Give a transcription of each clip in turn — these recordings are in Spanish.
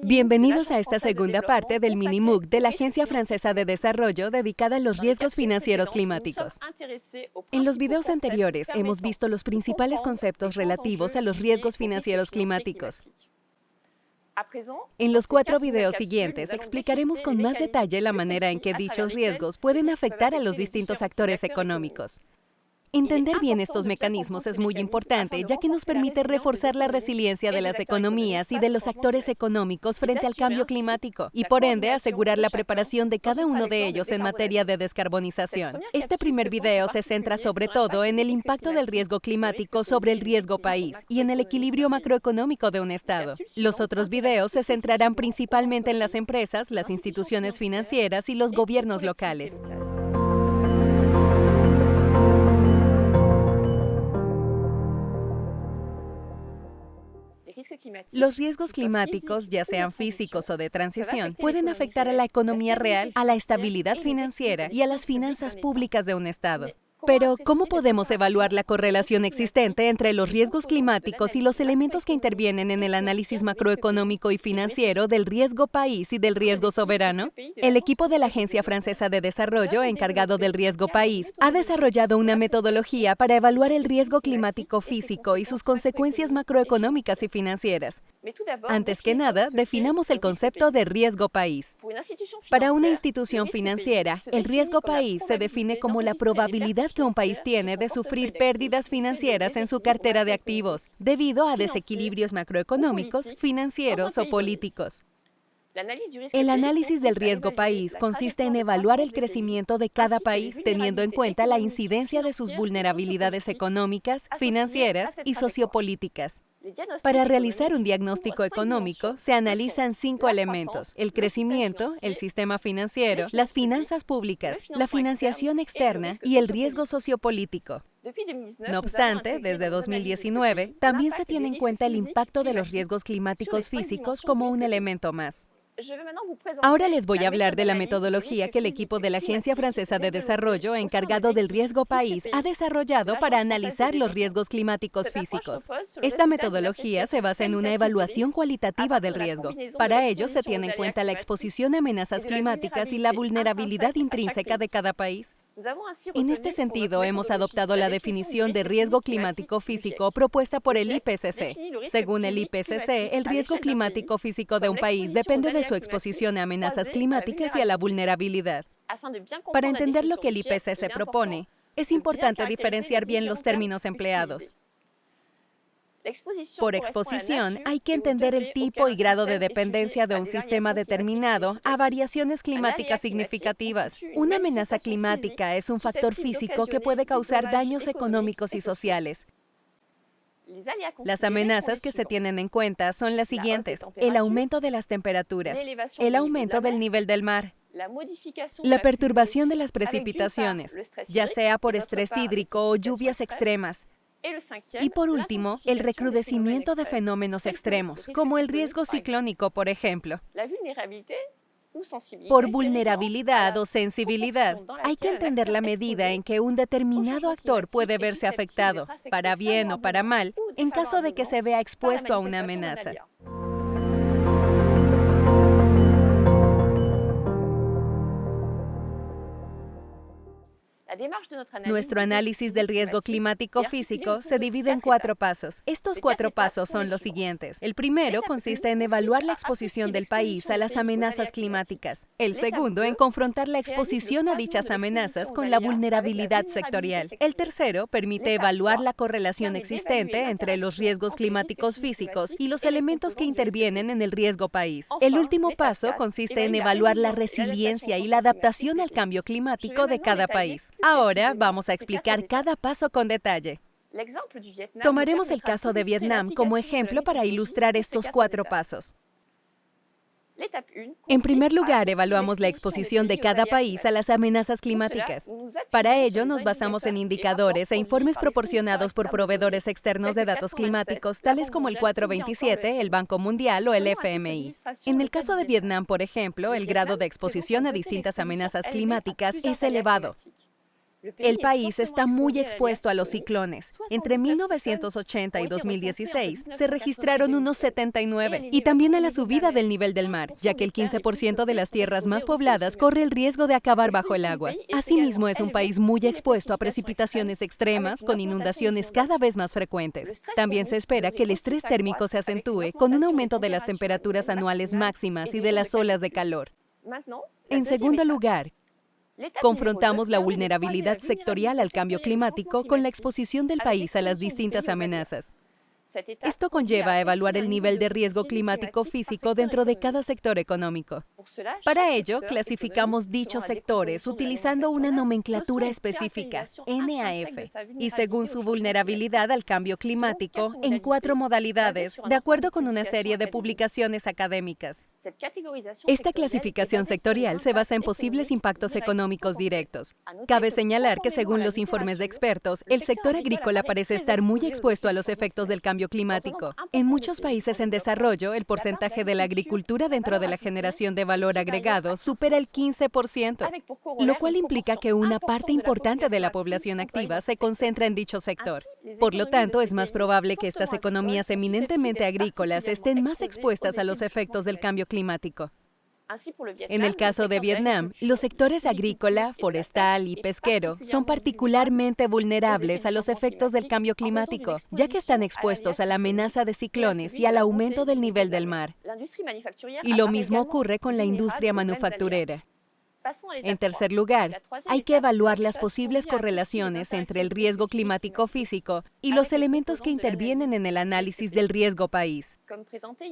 Bienvenidos a esta segunda parte del mini MOOC de la Agencia Francesa de Desarrollo dedicada a los riesgos financieros climáticos. En los videos anteriores hemos visto los principales conceptos relativos a los riesgos financieros climáticos. En los 4 videos siguientes explicaremos con más detalle la manera en que dichos riesgos pueden afectar a los distintos actores económicos. Entender bien estos mecanismos es muy importante, ya que nos permite reforzar la resiliencia de las economías y de los actores económicos frente al cambio climático, y por ende asegurar la preparación de cada uno de ellos en materia de descarbonización. Este primer video se centra sobre todo en el impacto del riesgo climático sobre el riesgo país y en el equilibrio macroeconómico de un Estado. Los otros videos se centrarán principalmente en las empresas, las instituciones financieras y los gobiernos locales. Los riesgos climáticos, ya sean físicos o de transición, pueden afectar a la economía real, a la estabilidad financiera y a las finanzas públicas de un Estado. Pero, ¿cómo podemos evaluar la correlación existente entre los riesgos climáticos y los elementos que intervienen en el análisis macroeconómico y financiero del riesgo país y del riesgo soberano? El equipo de la Agencia Francesa de Desarrollo, encargado del riesgo país, ha desarrollado una metodología para evaluar el riesgo climático físico y sus consecuencias macroeconómicas y financieras. Antes que nada, definamos el concepto de riesgo país. Para una institución financiera, el riesgo país se define como la probabilidad que un país tiene de sufrir pérdidas financieras en su cartera de activos, debido a desequilibrios macroeconómicos, financieros o políticos. El análisis del riesgo país consiste en evaluar el crecimiento de cada país teniendo en cuenta la incidencia de sus vulnerabilidades económicas, financieras y sociopolíticas. Para realizar un diagnóstico económico, se analizan 5 elementos: el crecimiento, el sistema financiero, las finanzas públicas, la financiación externa y el riesgo sociopolítico. No obstante, desde 2019, también se tiene en cuenta el impacto de los riesgos climáticos físicos como un elemento más. Ahora les voy a hablar de la metodología que el equipo de la Agencia Francesa de Desarrollo, encargado del riesgo país, ha desarrollado para analizar los riesgos climáticos físicos. Esta metodología se basa en una evaluación cualitativa del riesgo. Para ello, se tiene en cuenta la exposición a amenazas climáticas y la vulnerabilidad intrínseca de cada país. En este sentido, hemos adoptado la definición de riesgo climático físico propuesta por el IPCC. Según el IPCC, el riesgo climático físico de un país depende de su exposición a amenazas climáticas y a la vulnerabilidad. Para entender lo que el IPCC propone, es importante diferenciar bien los términos empleados. Por exposición, hay que entender el tipo y grado de dependencia de un sistema determinado a variaciones climáticas significativas. Una amenaza climática es un factor físico que puede causar daños económicos y sociales. Las amenazas que se tienen en cuenta son las siguientes: el aumento de las temperaturas, el aumento del nivel del mar, la perturbación de las precipitaciones, ya sea por estrés hídrico o lluvias extremas. Y por último, el recrudecimiento de fenómenos extremos, como el riesgo ciclónico, por ejemplo. Por vulnerabilidad o sensibilidad, hay que entender la medida en que un determinado actor puede verse afectado, para bien o para mal, en caso de que se vea expuesto a una amenaza. Nuestro análisis del riesgo climático físico se divide en 4 pasos. Estos 4 pasos son los siguientes. El primero consiste en evaluar la exposición del país a las amenazas climáticas. El segundo, en confrontar la exposición a dichas amenazas con la vulnerabilidad sectorial. El tercero permite evaluar la correlación existente entre los riesgos climáticos físicos y los elementos que intervienen en el riesgo país. El último paso consiste en evaluar la resiliencia y la adaptación al cambio climático de cada país. Ahora vamos a explicar cada paso con detalle. Tomaremos el caso de Vietnam como ejemplo para ilustrar estos 4 pasos. En primer lugar, evaluamos la exposición de cada país a las amenazas climáticas. Para ello, nos basamos en indicadores e informes proporcionados por proveedores externos de datos climáticos, tales como el 427, el Banco Mundial o el FMI. En el caso de Vietnam, por ejemplo, el grado de exposición a distintas amenazas climáticas es elevado. El país está muy expuesto a los ciclones. Entre 1980 y 2016 se registraron unos 79, y también a la subida del nivel del mar, ya que el 15% de las tierras más pobladas corre el riesgo de acabar bajo el agua. Asimismo, es un país muy expuesto a precipitaciones extremas, con inundaciones cada vez más frecuentes. También se espera que el estrés térmico se acentúe con un aumento de las temperaturas anuales máximas y de las olas de calor. En segundo lugar, confrontamos la vulnerabilidad sectorial al cambio climático con la exposición del país a las distintas amenazas. Esto conlleva a evaluar el nivel de riesgo climático físico dentro de cada sector económico. Para ello, clasificamos dichos sectores utilizando una nomenclatura específica, NAF, y según su vulnerabilidad al cambio climático, en 4 modalidades, de acuerdo con una serie de publicaciones académicas. Esta clasificación sectorial se basa en posibles impactos económicos directos. Cabe señalar que, según los informes de expertos, el sector agrícola parece estar muy expuesto a los efectos del cambio climático. En muchos países en desarrollo, el porcentaje de la agricultura dentro de la generación de valor agregado supera el 15%, lo cual implica que una parte importante de la población activa se concentra en dicho sector. Por lo tanto, es más probable que estas economías eminentemente agrícolas estén más expuestas a los efectos del cambio climático. En el caso de Vietnam, los sectores agrícola, forestal y pesquero son particularmente vulnerables a los efectos del cambio climático, ya que están expuestos a la amenaza de ciclones y al aumento del nivel del mar. Y lo mismo ocurre con la industria manufacturera. En tercer lugar, hay que evaluar las posibles correlaciones entre el riesgo climático físico y los elementos que intervienen en el análisis del riesgo país.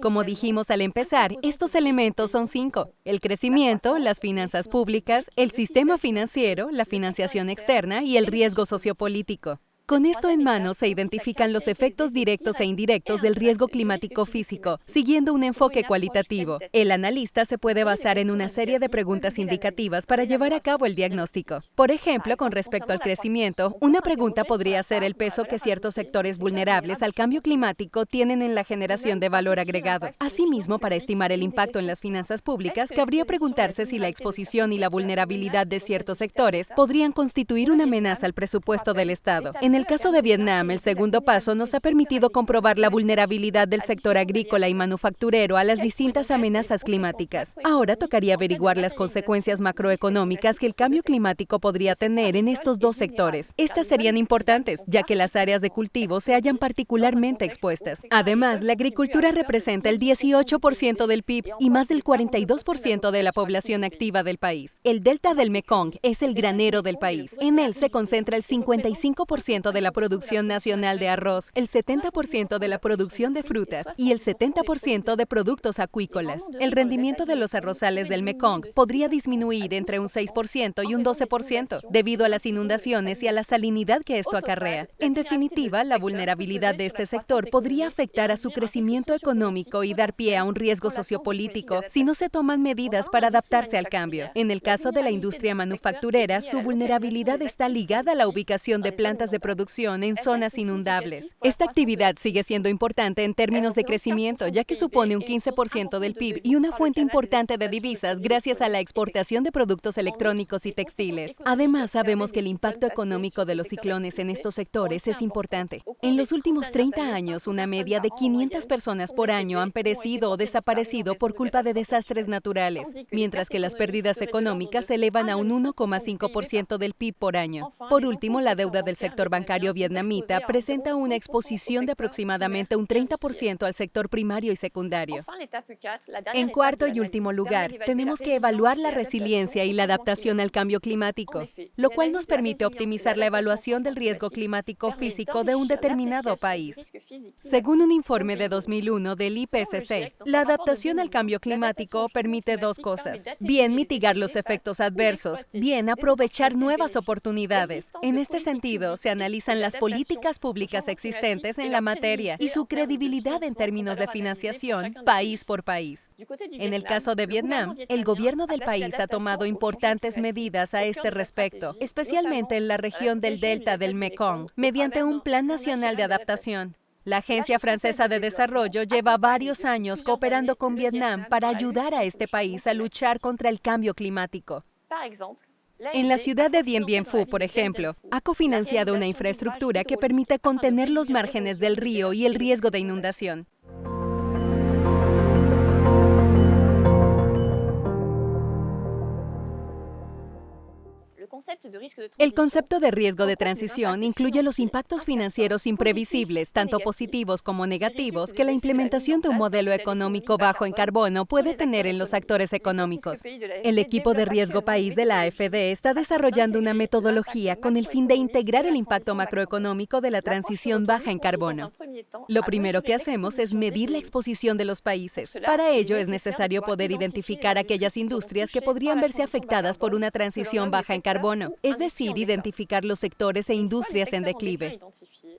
Como dijimos al empezar, estos elementos son 5: el crecimiento, las finanzas públicas, el sistema financiero, la financiación externa y el riesgo sociopolítico. Con esto en mano se identifican los efectos directos e indirectos del riesgo climático físico, siguiendo un enfoque cualitativo. El analista se puede basar en una serie de preguntas indicativas para llevar a cabo el diagnóstico. Por ejemplo, con respecto al crecimiento, una pregunta podría ser el peso que ciertos sectores vulnerables al cambio climático tienen en la generación de valor agregado. Asimismo, para estimar el impacto en las finanzas públicas, cabría preguntarse si la exposición y la vulnerabilidad de ciertos sectores podrían constituir una amenaza al presupuesto del Estado. En el caso de Vietnam, el segundo paso nos ha permitido comprobar la vulnerabilidad del sector agrícola y manufacturero a las distintas amenazas climáticas. Ahora tocaría averiguar las consecuencias macroeconómicas que el cambio climático podría tener en estos dos sectores. Estas serían importantes, ya que las áreas de cultivo se hallan particularmente expuestas. Además, la agricultura representa el 18% del PIB y más del 42% de la población activa del país. El delta del Mekong es el granero del país. En él se concentra el 55% de la producción nacional de arroz, el 70% de la producción de frutas y el 70% de productos acuícolas. El rendimiento de los arrozales del Mekong podría disminuir entre un 6% y un 12% debido a las inundaciones y a la salinidad que esto acarrea. En definitiva, la vulnerabilidad de este sector podría afectar a su crecimiento económico y dar pie a un riesgo sociopolítico si no se toman medidas para adaptarse al cambio. En el caso de la industria manufacturera, su vulnerabilidad está ligada a la ubicación de plantas de producción en zonas inundables. Esta actividad sigue siendo importante en términos de crecimiento, ya que supone un 15% del PIB y una fuente importante de divisas gracias a la exportación de productos electrónicos y textiles. Además, sabemos que el impacto económico de los ciclones en estos sectores es importante. En los últimos 30 años, una media de 500 personas por año han perecido o desaparecido por culpa de desastres naturales, mientras que las pérdidas económicas se elevan a un 1,5% del PIB por año. Por último, la deuda del sector bancario vietnamita presenta una exposición de aproximadamente un 30% al sector primario y secundario. En cuarto y último lugar, tenemos que evaluar la resiliencia y la adaptación al cambio climático, lo cual nos permite optimizar la evaluación del riesgo climático físico de un determinado país. Según un informe de 2001 del IPCC, la adaptación al cambio climático permite dos cosas: bien mitigar los efectos adversos, bien aprovechar nuevas oportunidades. En este sentido, se analizan las políticas públicas existentes en la materia y su credibilidad en términos de financiación, país por país. En el caso de Vietnam, el gobierno del país ha tomado importantes medidas a este respecto, especialmente en la región del delta del Mekong, mediante un Plan Nacional de Adaptación. La Agencia Francesa de Desarrollo lleva varios años cooperando con Vietnam para ayudar a este país a luchar contra el cambio climático. En la ciudad de Dien Bien Phu, por ejemplo, ha cofinanciado una infraestructura que permite contener los márgenes del río y el riesgo de inundación. El concepto de riesgo de transición incluye los impactos financieros imprevisibles, tanto positivos como negativos, que la implementación de un modelo económico bajo en carbono puede tener en los actores económicos. El equipo de riesgo país de la AFD está desarrollando una metodología con el fin de integrar el impacto macroeconómico de la transición baja en carbono. Lo primero que hacemos es medir la exposición de los países. Para ello es necesario poder identificar aquellas industrias que podrían verse afectadas por una transición baja en carbono, es decir, identificar los sectores e industrias en declive.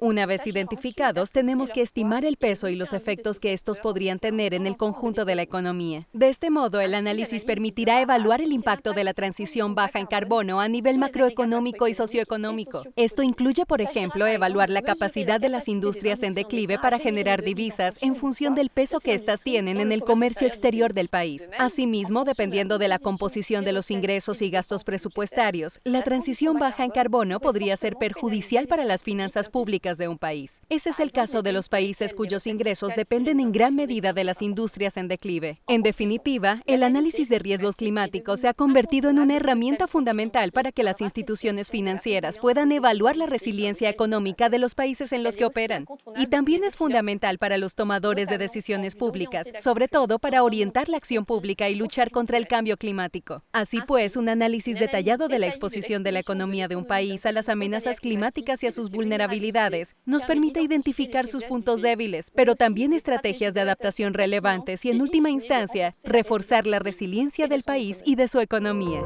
Una vez identificados, tenemos que estimar el peso y los efectos que estos podrían tener en el conjunto de la economía. De este modo, el análisis permitirá evaluar el impacto de la transición baja en carbono a nivel macroeconómico y socioeconómico. Esto incluye, por ejemplo, evaluar la capacidad de las industrias en declive para generar divisas en función del peso que éstas tienen en el comercio exterior del país. Asimismo, dependiendo de la composición de los ingresos y gastos presupuestarios, la transición baja en carbono podría ser perjudicial para las finanzas públicas de un país. Ese es el caso de los países cuyos ingresos dependen en gran medida de las industrias en declive. En definitiva, el análisis de riesgos climáticos se ha convertido en una herramienta fundamental para que las instituciones financieras puedan evaluar la resiliencia económica de los países en los que operan. Y también es fundamental para los tomadores de decisiones públicas, sobre todo para orientar la acción pública y luchar contra el cambio climático. Así pues, un análisis detallado de la exposición de la economía de un país a las amenazas climáticas y a sus vulnerabilidades nos permite identificar sus puntos débiles, pero también estrategias de adaptación relevantes y, en última instancia, reforzar la resiliencia del país y de su economía.